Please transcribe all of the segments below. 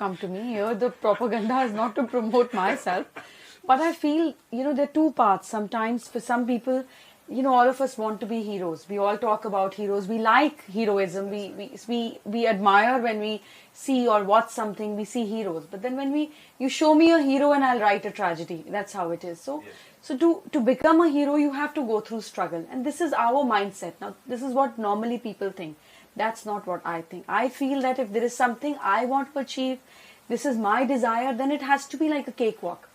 come to me. Here the propaganda is not to promote myself. But I feel, there are two paths. Sometimes for some people, all of us want to be heroes. We all talk about heroes. We like heroism. We admire when we see or watch something, we see heroes. But then when you show me a hero and I'll write a tragedy. That's how it is. So to become a hero, you have to go through struggle. And this is our mindset. Now, this is what normally people think. That's not what I think. I feel that if there is something I want to achieve, this is my desire, then it has to be like a cakewalk.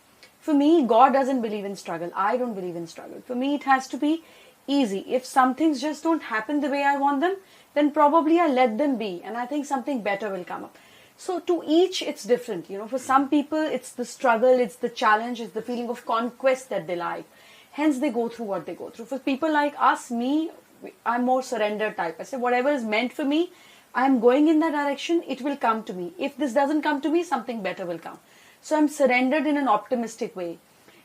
For me, God doesn't believe in struggle. I don't believe in struggle. For me, it has to be easy. If some things just don't happen the way I want them, then probably I let them be. And I think something better will come up. So to each, it's different. For some people, it's the struggle, it's the challenge, it's the feeling of conquest that they like. Hence, they go through what they go through. For people like us, me, I'm more surrender type. I say, whatever is meant for me, I'm going in that direction, it will come to me. If this doesn't come to me, something better will come. So I'm surrendered in an optimistic way.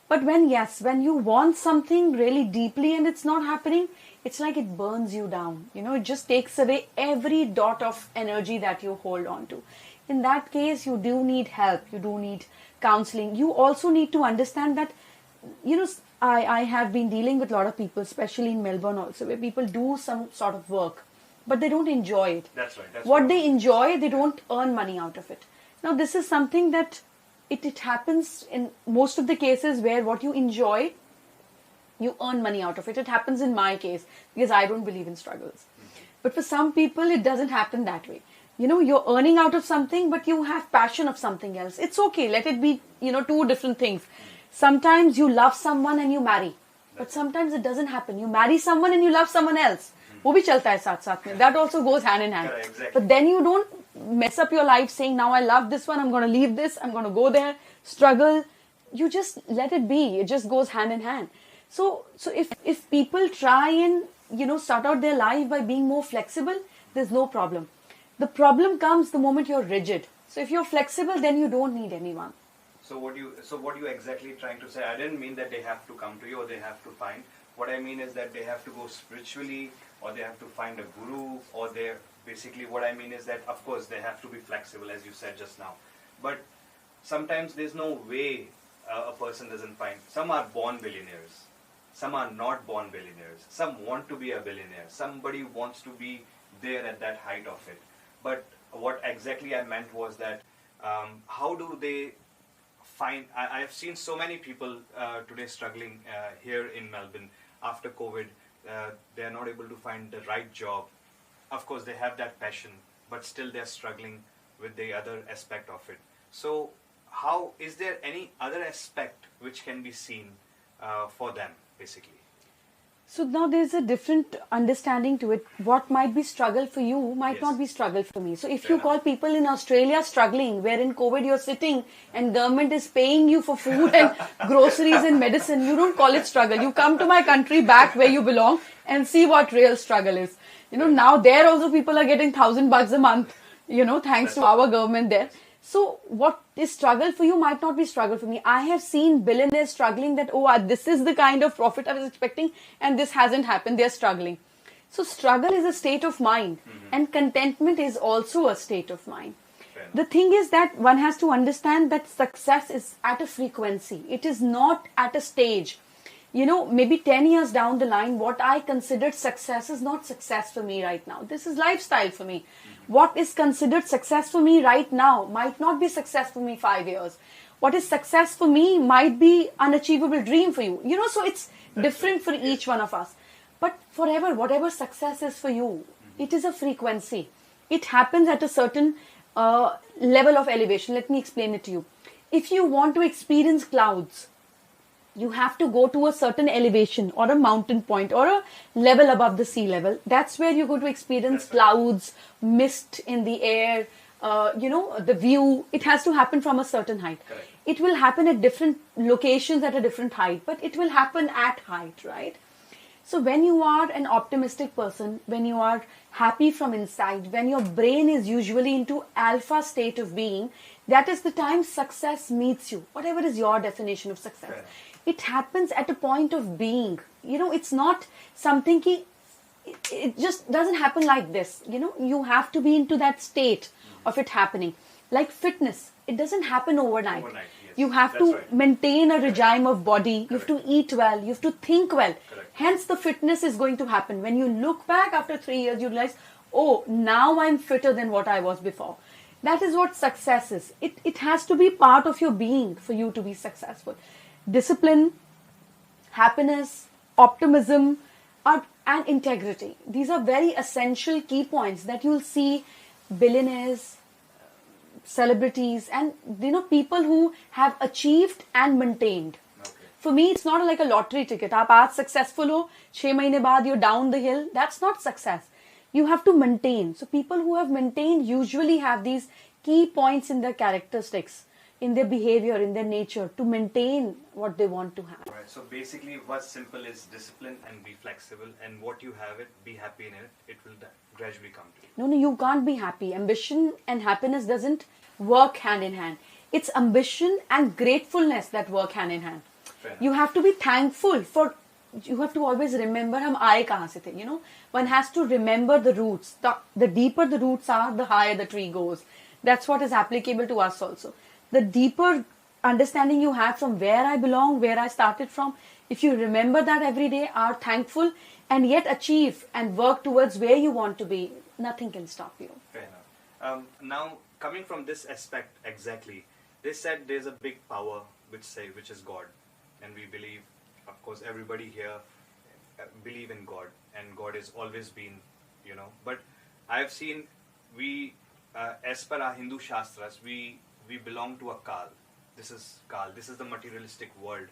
But when you want something really deeply and it's not happening, it's like it burns you down. It just takes away every dot of energy that you hold on to. In that case, you do need help. You do need counseling. You also need to understand that, I have been dealing with a lot of people, especially in Melbourne also, where people do some sort of work, but they don't enjoy it. That's right. What they enjoy, they don't earn money out of it. Now, this is something that it happens in most of the cases where what you enjoy, you earn money out of it. It happens in my case because I don't believe in struggles. But for some people, it doesn't happen that way. You're earning out of something, but you have passion of something else. It's okay. Let it be, two different things. Sometimes you love someone and you marry. But sometimes it doesn't happen. You marry someone and you love someone else. वो भी चलता है साथ में. That also goes hand in hand. Exactly. But then you don't mess up your life saying, now I love this one, I'm going to leave this, I'm going to go there, struggle. You just let it be. It just goes hand in hand. So if people try and, start out their life by being more flexible, there's no problem. The problem comes the moment you're rigid. So if you're flexible, then you don't need anyone. So what you exactly trying to say? I didn't mean that they have to come to you or they have to find. What I mean is that they have to go spiritually, or they have to find a guru, or basically what I mean is that of course they have to be flexible, as you said just now. But sometimes there's no way a person doesn't find. Some are born billionaires. Some are not born billionaires. Some want to be a billionaire. Somebody wants to be there at that height of it. But what exactly I meant was that how do they find... I have seen so many people today struggling here in Melbourne after COVID. They are not able to find the right job. Of course, they have that passion, but still they're struggling with the other aspect of it. So how is there any other aspect which can be seen for them, basically? So now there's a different understanding to it. What might be struggle for you might not be struggle for me. So if you call people in Australia struggling, where in COVID you're sitting and government is paying you for food and groceries and medicine, you don't call it struggle. You come to my country back where you belong and see what real struggle is. Now there also people are getting $1,000 a month, thanks to our government there. So what is struggle for you might not be struggle for me. I have seen billionaires struggling that, this is the kind of profit I was expecting and this hasn't happened. They're struggling. So struggle is a state of mind, and contentment is also a state of mind. The thing is that one has to understand that success is at a frequency. It is not at a stage. Maybe 10 years down the line, what I considered success is not success for me right now. This is lifestyle for me. What is considered success for me right now might not be success for me 5 years. What is success for me might be unachievable dream for you. So it's different for each one of us. But forever, whatever success is for you, it is a frequency. It happens at a certain level of elevation. Let me explain it to you. If you want to experience clouds, you have to go to a certain elevation or a mountain point or a level above the sea level. That's where you're going to experience clouds, mist in the air, the view. It has to happen from a certain height. Correct. It will happen at different locations at a different height, but it will happen at height, right? So when you are an optimistic person, when you are happy from inside, when your brain is usually into alpha state of being, that is the time success meets you. Whatever is your definition of success. Correct. It happens at a point of being. It's not something it just doesn't happen like this. You have to be into that state of it happening. Like fitness, it doesn't happen overnight. Yes. You have That's to right. maintain a regime of body. You have to eat well. You have to think well. Correct. Hence, the fitness is going to happen. When you look back after 3 years, you realize, oh, now I'm fitter than what I was before. That is what success is. It has to be part of your being for you to be successful. Discipline, happiness, optimism, and integrity. These are very essential key points that you'll see billionaires, celebrities, and people who have achieved and maintained. Okay. For me, it's not like a lottery ticket. आप आज successful हो, 6 महीने बाद you're down the hill. That's not success. You have to maintain. So people who have maintained usually have these key points in their characteristics, in their behavior, in their nature, to maintain what they want to have. Right. So basically, what's simple is discipline and be flexible, and what you have it, be happy in it. It will gradually come to you. No, you can't be happy. Ambition and happiness doesn't work hand in hand. It's ambition and gratefulness that work hand in hand. You have to be thankful for. You have to always remember हम आए कहाँ से थे. One has to remember the roots. The deeper the roots are, the higher the tree goes. That's what is applicable to us also. The deeper understanding you have from where I belong, where I started from, if you remember that every day, are thankful, and yet achieve and work towards where you want to be, nothing can stop you. Fair enough. Now, coming from this aspect exactly, they said there's a big power which is God, and we believe, of course, everybody here believe in God, and God has always been, But I've seen as per our Hindu Shastras, we belong to a Kal. This is Kal. This is the materialistic world.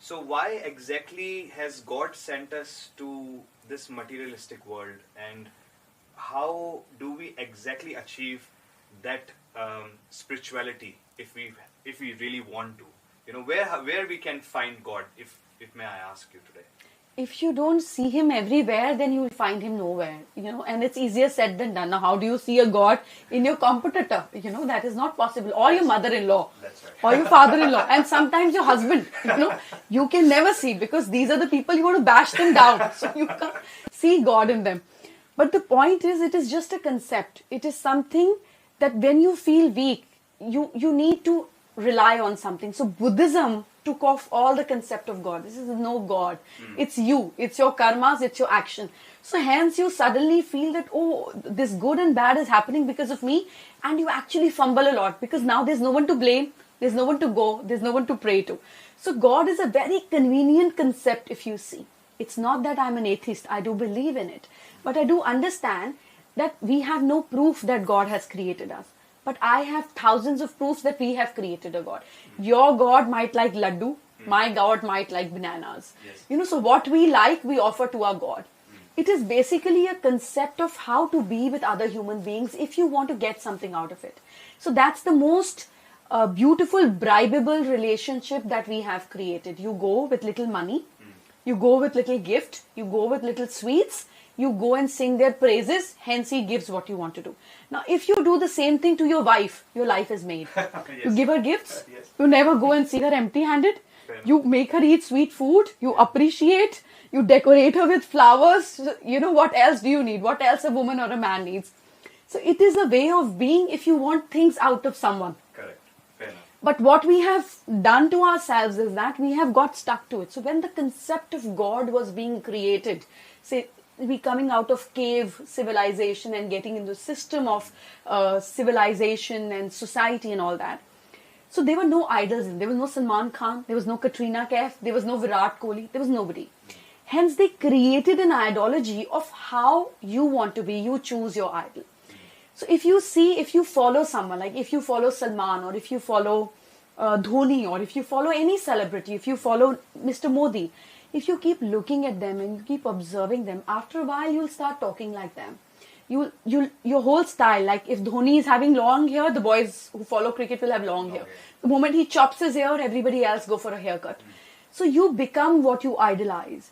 So why exactly has God sent us to this materialistic world, and how do we exactly achieve that spirituality if we really want to? Where we can find God, if may I ask you today? If you don't see him everywhere, then you will find him nowhere, and it's easier said than done. Now, how do you see a God in your competitor? That is not possible. Or your mother-in-law. That's right. Or your father-in-law. And sometimes your husband, you can never see, because these are the people you want to bash them down. So you can't see God in them. But the point is, it is just a concept. It is something that when you feel weak, you need to rely on something. So Buddhism took off all the concept of God. This is no God. It's you. It's your karmas. It's your action. So hence you suddenly feel that, oh, this good and bad is happening because of me, and you actually fumble a lot, because now there's no one to blame. There's no one to go. There's no one to pray to. So God is a very convenient concept if you see. It's not that I'm an atheist. I do believe in it. But I do understand that we have no proof that God has created us. But I have thousands of proofs that we have created a God. Your God might like laddu. My God might like bananas. Yes. So what we like, we offer to our God. It is basically a concept of how to be with other human beings if you want to get something out of it. So that's the most beautiful, bribable relationship that we have created. You go with little money. You go with little gift. You go with little sweets. You go and sing their praises, hence he gives what you want to do. Now, if you do the same thing to your wife, your life is made. Yes. You give her gifts, Yes. you never go and see her empty-handed. You make her eat sweet food, you appreciate, you decorate her with flowers. What else do you need? What else a woman or a man needs? So it is a way of being if you want things out of someone. Correct. Fair enough. But what we have done to ourselves is that we have got stuck to it. So when the concept of God was being created, say, we coming out of cave civilization and getting into the system of civilization and society and all that. So there were no idols. There was no Salman Khan. There was no Katrina Kaif. There was no Virat Kohli. There was nobody. Hence they created an ideology of how you want to be. You choose your idol. So if you follow someone, like if you follow Salman, or if you follow Dhoni, or if you follow any celebrity, if you follow Mr. Modi, if you keep looking at them and you keep observing them, after a while you'll start talking like them. Your whole style, like if Dhoni is having long hair, the boys who follow cricket will have long hair. The moment he chops his hair, everybody else go for a haircut. So you become what you idolize.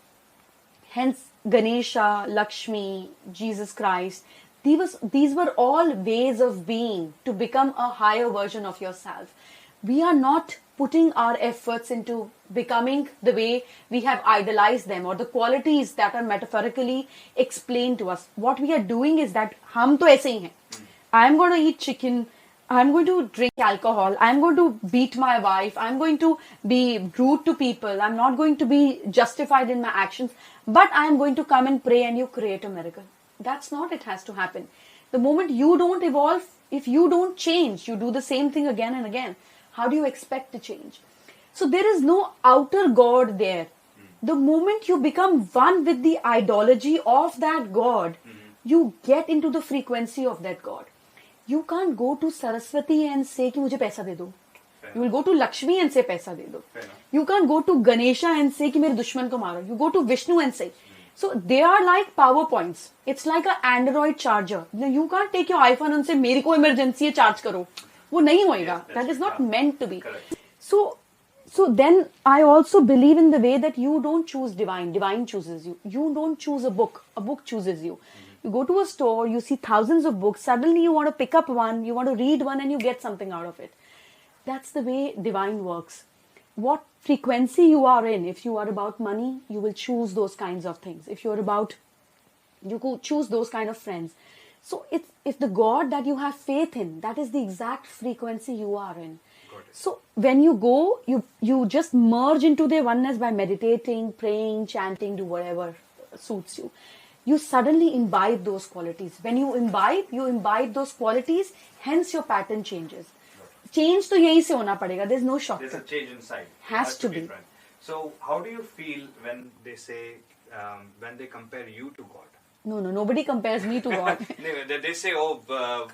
Hence Ganesha, Lakshmi, Jesus Christ, these were all ways of being to become a higher version of yourself. We are not putting our efforts into becoming the way we have idolized them, or the qualities that are metaphorically explained to us. What we are doing is that hum to aise hi hain. I am going to eat chicken. I'm going to drink alcohol, I'm going to beat my wife, I'm going to be rude to people, I'm not going to be justified in my actions, but I'm going to come and pray and you create a miracle. That's not it has to happen. The moment you don't evolve, if you don't change, you do the same thing again and again, how do you expect to change? So there is no outer God there. The moment you become one with the ideology of that God, you get into the frequency of that God. You can't go to Saraswati and say कि मुझे पैसा दे दो. You will go to Lakshmi and say पैसा दे दो. You can't go to Ganesha and say कि मेरे दुश्मन को मारो. You go to Vishnu and say. So they are like PowerPoints. It's like an Android charger. You can't take your iPhone and say मेरी को emergency है charge करो. वो नहीं होएगा. That is not meant to be. So then I also believe in the way that you don't choose divine. Divine chooses you. You don't choose a book. A book chooses you. You go to a store, you see thousands of books, suddenly you want to pick up one, you want to read one and you get something out of it. That's the way divine works. What frequency you are in, if you are about money, you will choose those kinds of things. If you're about, you could choose those kind of friends. So if the God that you have faith in, that is the exact frequency you are in. So when you go, you just merge into their oneness by meditating, praying, chanting, do whatever suits you. You suddenly imbibe those qualities. When you imbibe those qualities, hence your pattern changes. Change to yahi se hona padega. There's no shortcut. There's a change inside. Has to be. Different. So how do you feel when they say, when they compare you to God? No, nobody compares me to God. They say,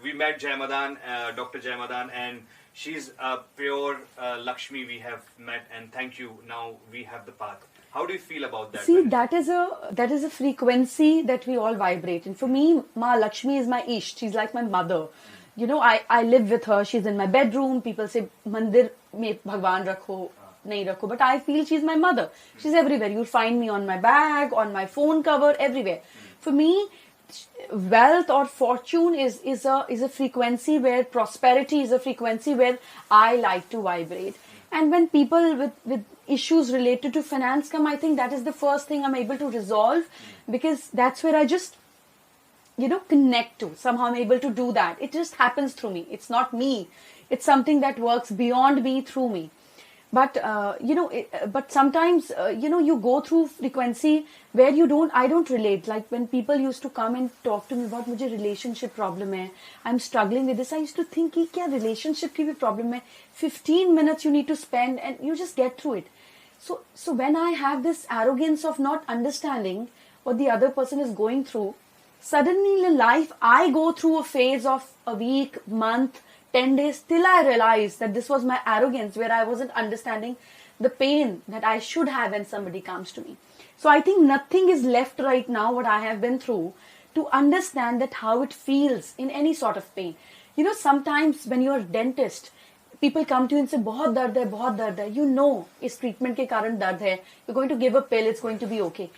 we met Madaan, Dr. Madaan, and she's a pure Lakshmi we have met, and thank you, now we have the path. How do you feel about that? See, that is a frequency that we all vibrate. And for me, Ma Lakshmi is my Isht. She's like my mother. You know, I live with her. She's in my bedroom. People say, Mandir mein Bhagwan rakho, nahi rakho. But I feel she's my mother. She's everywhere. You'll find me on my bag, on my phone cover, everywhere. For me, wealth or fortune is a frequency where prosperity is a frequency where I like to vibrate. And when people with issues related to finance come, I think that is the first thing I'm able to resolve, because that's where I just, connect to. Somehow I'm able to do that. It just happens through me. It's not me. It's something that works beyond me, through me. But, but sometimes, you go through frequency where I don't relate. Like when people used to come and talk to me about mujhe relationship problem hai, I'm struggling with this. I used to think, kya relationship ki bhi problem hai? 15 minutes you need to spend and you just get through it. So when I have this arrogance of not understanding what the other person is going through, suddenly in life, I go through a phase of a week, month, 10 days, till I realized that this was my arrogance, where I wasn't understanding the pain that I should have when somebody comes to me. So I think nothing is left right now, what I have been through, to understand that how it feels in any sort of pain. Sometimes when you're a dentist, people come to you and say, बहुत दर्द है. You know, इस treatment के कारण दर्द है. You're going to give a pill, it's going to be okay.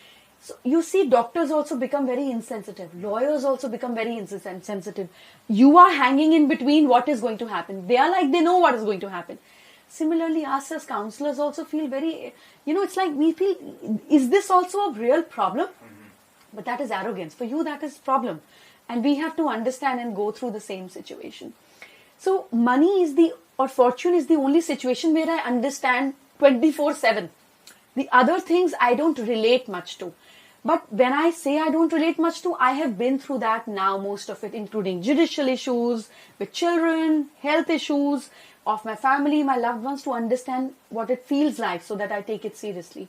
So you see, doctors also become very insensitive. Lawyers also become very insensitive. You are hanging in between what is going to happen. They are like, they know what is going to happen. Similarly, us as counselors also feel very, it's like we feel, is this also a real problem? But that is arrogance. For you, that is problem. And we have to understand and go through the same situation. So money or fortune is the only situation where I understand 24/7. The other things I don't relate much to. But when I say I don't relate much to, I have been through that now, most of it, including judicial issues, with children, health issues, of my family, my loved ones, to understand what it feels like so that I take it seriously.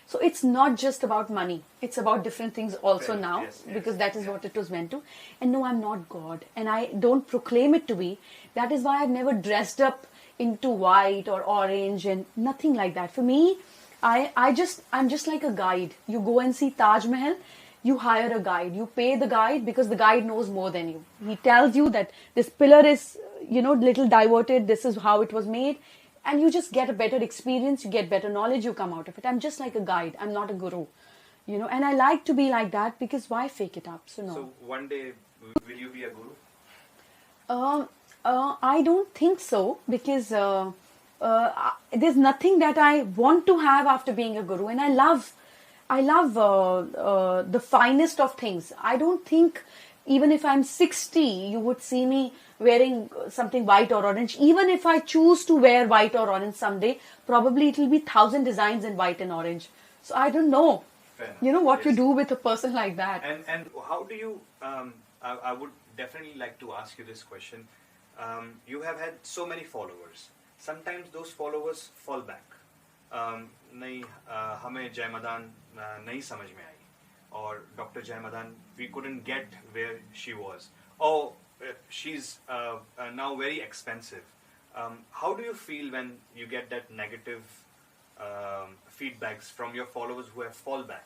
So it's not just about money. It's about different things also now, because that is what it was meant to. And no, I'm not God. And I don't proclaim it to be. That is why I've never dressed up into white or orange and nothing like that. For me, I'm just like a guide. You go and see Taj Mahal, you hire a guide. You pay the guide because the guide knows more than you. He tells you that this pillar is, little diverted. This is how it was made. And you just get a better experience. You get better knowledge. You come out of it. I'm just like a guide. I'm not a guru. And I like to be like that, because why fake it up? So no. So one day, will you be a guru? I don't think so, because there's nothing that I want to have after being a guru, and I love the finest of things. I don't think Even if I'm 60, you would see me wearing something white or orange. Even if I choose to wear white or orange someday, probably it will be 1,000 designs in white and orange. So I don't know, what you do with a person like that. And how do you, I would definitely like to ask you this question. You have had so many followers. Sometimes those followers fall back. नहीं हमें जय मदान नहीं समझ में आई, or Dr. Jai Madaan, we couldn't get where she was. Oh, she's now very expensive. How do you feel when you get that negative feedbacks from your followers who have fall back?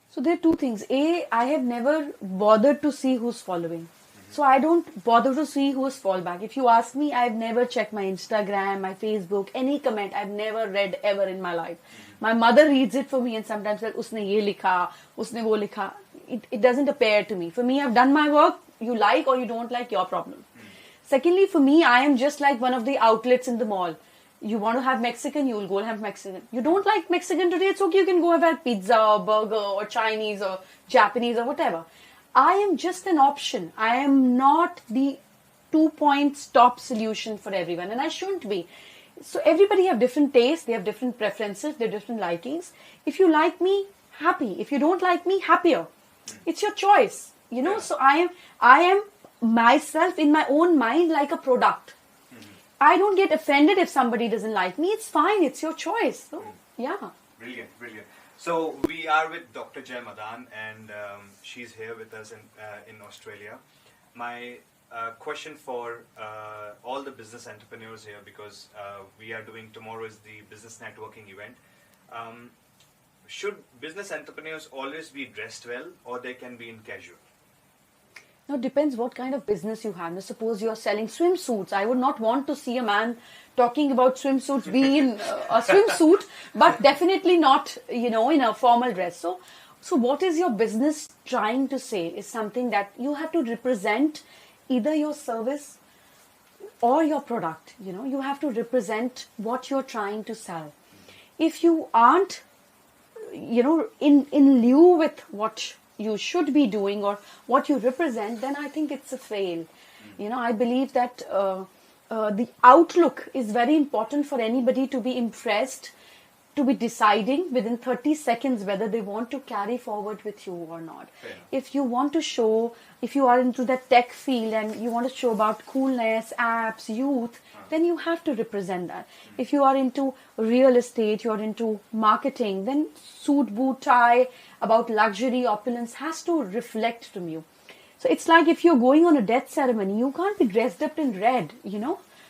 So there are two things. A, I have never bothered to see who's following. So I don't bother to see who's fall back. If you ask me, I've never checked my Instagram, my Facebook, any comment. I've never read ever in my life. My mother reads it for me and sometimes like, usne ye likha, usne wo likha. It doesn't appear to me. For me, I've done my work. You like or you don't like, your problem. Secondly, for me, I am just like one of the outlets in the mall. You want to have Mexican, you will go and have Mexican. You don't like Mexican today, it's okay. You can go and have pizza or burger or Chinese or Japanese or whatever. I am just an option. I am not the 2-point stop solution for everyone, and I shouldn't be. So everybody have different tastes, they have different preferences, they have different likings. If you like me, happy. If you don't like me, happier. It's your choice, So I am myself in my own mind like a product. I don't get offended if somebody doesn't like me. It's fine. It's your choice. So, yeah. Brilliant. So we are with Dr. Jai Madaan, and she's here with us in Australia. My question for all the business entrepreneurs here, because we are doing, tomorrow is the business networking event. Should business entrepreneurs always be dressed well, or they can be in casual? Now, it depends what kind of business you have. Now, suppose you are selling swimsuits. I would not want to see a man talking about swimsuits, be in a swimsuit, but definitely not, in a formal dress. So what is your business trying to say is something that you have to represent either your service or your product. You have to represent what you're trying to sell. If you aren't, in lieu with what you should be doing or what you represent, then I think it's a fail. I believe that the outlook is very important for anybody to be impressed, to be deciding within 30 seconds whether they want to carry forward with you or not. If you want to show, if you are into the tech field and you want to show about coolness, apps, youth, then you have to represent that. If you are into real estate, you're into marketing, then suit, boot, tie, about luxury, opulence has to reflect from you. So it's like if you're going on a death ceremony, you can't be dressed up in red,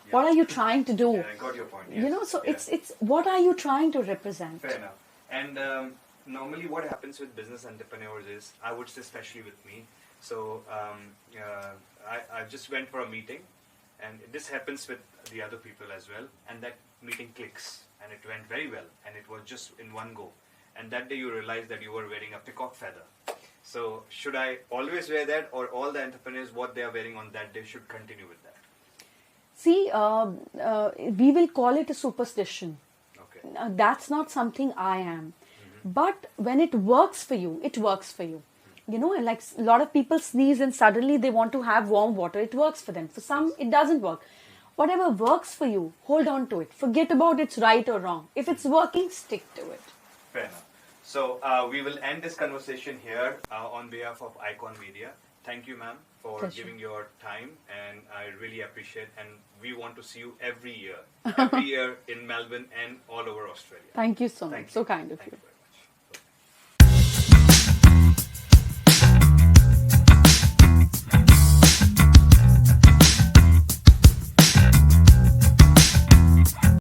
What are you trying to do? Yeah, I got your point. Yes. It's what are you trying to represent? Fair enough. And normally what happens with business entrepreneurs is, I would say especially with me, so I just went for a meeting, and this happens with the other people as well, and that meeting clicks, and it went very well, and it was just in one go. And that day you realize that you were wearing a peacock feather. So should I always wear that, or all the entrepreneurs, what they are wearing on that day should continue with that? See, we will call it a superstition. Okay. That's not something I am. But when it works for you, it works for you. Like a lot of people sneeze and suddenly they want to have warm water. It works for them. For some, it doesn't work. Whatever works for you, hold on to it. Forget about it's right or wrong. If it's working, stick to it. Fair enough. So we will end this conversation here on behalf of Icon Media. Thank you, ma'am, for Pleasure. giving your time, and I really appreciate, and we want to see you every year in Melbourne and all over Australia. Thank you so much. Thank you. So kind of Thank you. you.